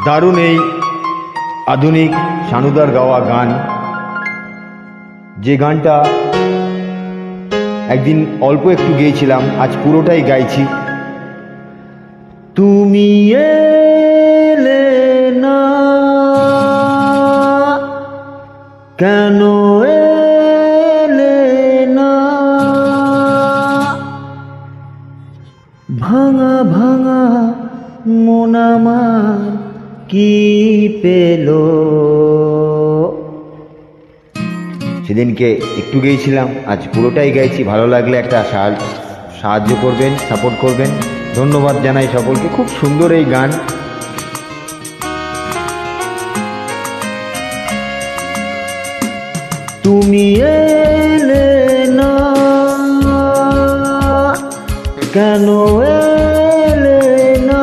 দারুণ এই আধুনিক সানুদার গাওয়া গান, যে গানটা একদিন অল্প একটু গেয়েছিলাম, আজ পুরোটাই গাইছি। তুমি এলে না কেন, এলে না, ভাঙা ভাঙা মন আমার কি পেল। সেদিনকে একটু গেয়েছিলাম, আজ পুরোটাই গাইছি। ভালো লাগলে একটা সাহায্য করবেন, সাপোর্ট করবেন। ধন্যবাদ জানাই সকলকে। খুব সুন্দর এই গান। তুমি এলে না কেন, এলে না,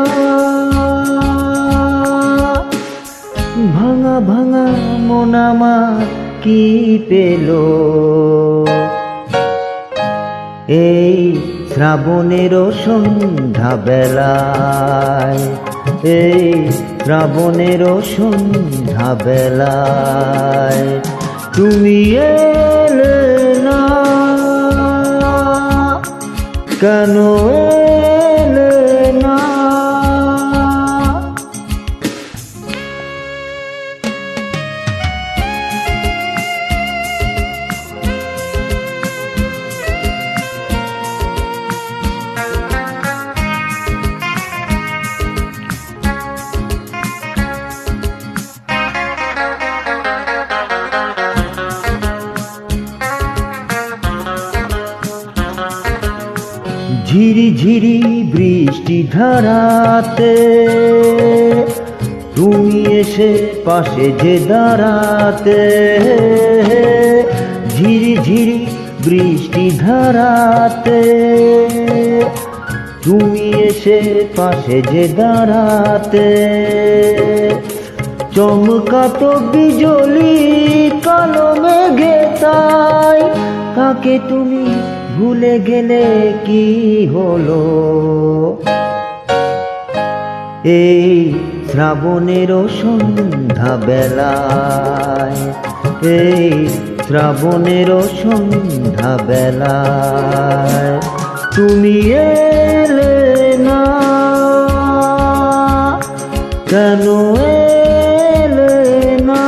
ভাঙা ভাঙা মন আমার কি পেল। এই শ্রাবণের সন্ধ্যা বেলায়, এই শ্রাবণের সন্ধ্যা বেলায় তুমি এলে না কেন, এলে না। ঝিরি ঝিরি বৃষ্টি ধারাতে তুমি এসে পাশে যে দাঁড়াতে, ঝিরি ঝিরি বৃষ্টি ধারাতে তুমি এসে পাশে যে দাঁড়াতে, চমকাতো বিজলি কালো মেঘে তাই, তাকে তুমি ভুলে গেলে কি হলো। এই শ্রাবণের সন্ধ্যা বেলায়, এই শ্রাবণের সন্ধ্যা বেলায় তুমি এলে না কেন, এলে না।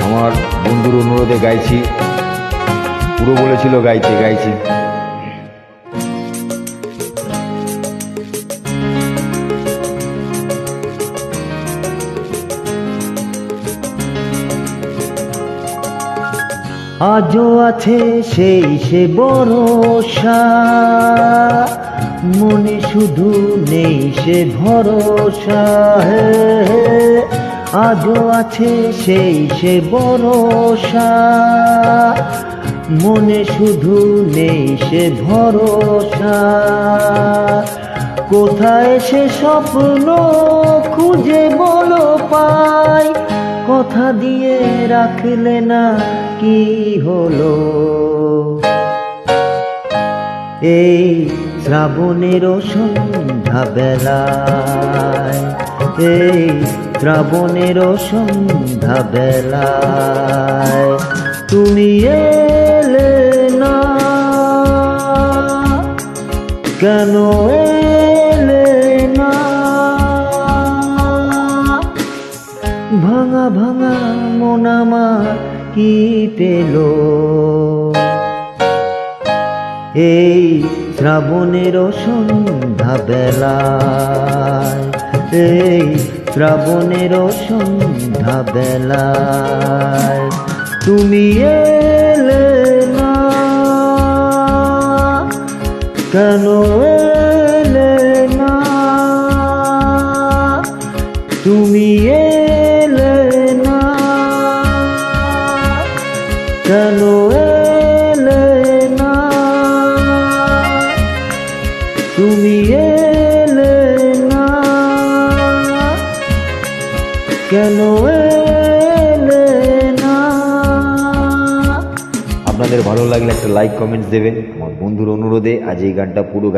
আমার বন্ধুর অনুরোধে গাইছি, পুরো বলেছিল গাইতে, গাইছি। আজও আছে সেই সে ভরসা, মনে শুধু নেই সে ভরসা। আজও আছে সেই সে ভরসা, মনে শুধু নেই সে ভরসা। কোথায় সে স্বপ্ন খুঁজে বলো পাই, কথা দিয়ে রাখলে না কি হলো। এই শ্রাবণের সন্ধ্যা বেলায়, এই শ্রাবণের সন্ধ্যা বেলায় তুমি এলে না কেন, এলে না, ভাঙা ভাঙা মন আমার কি পেল। এই শ্রাবণের সন্ধ্যা বেলায়, এই শ্রাবণের সন্ধ্যা বেলায় তুমি এলে না কেন, এলে না, তুমি এলে না কেন, এলে না। কেন এলে না। আপনাদের ভালো লাগলে একটা লাইক কমেন্টস দেবেন। আমার বন্ধুর অনুরোধে আজ এই গানটা পুরো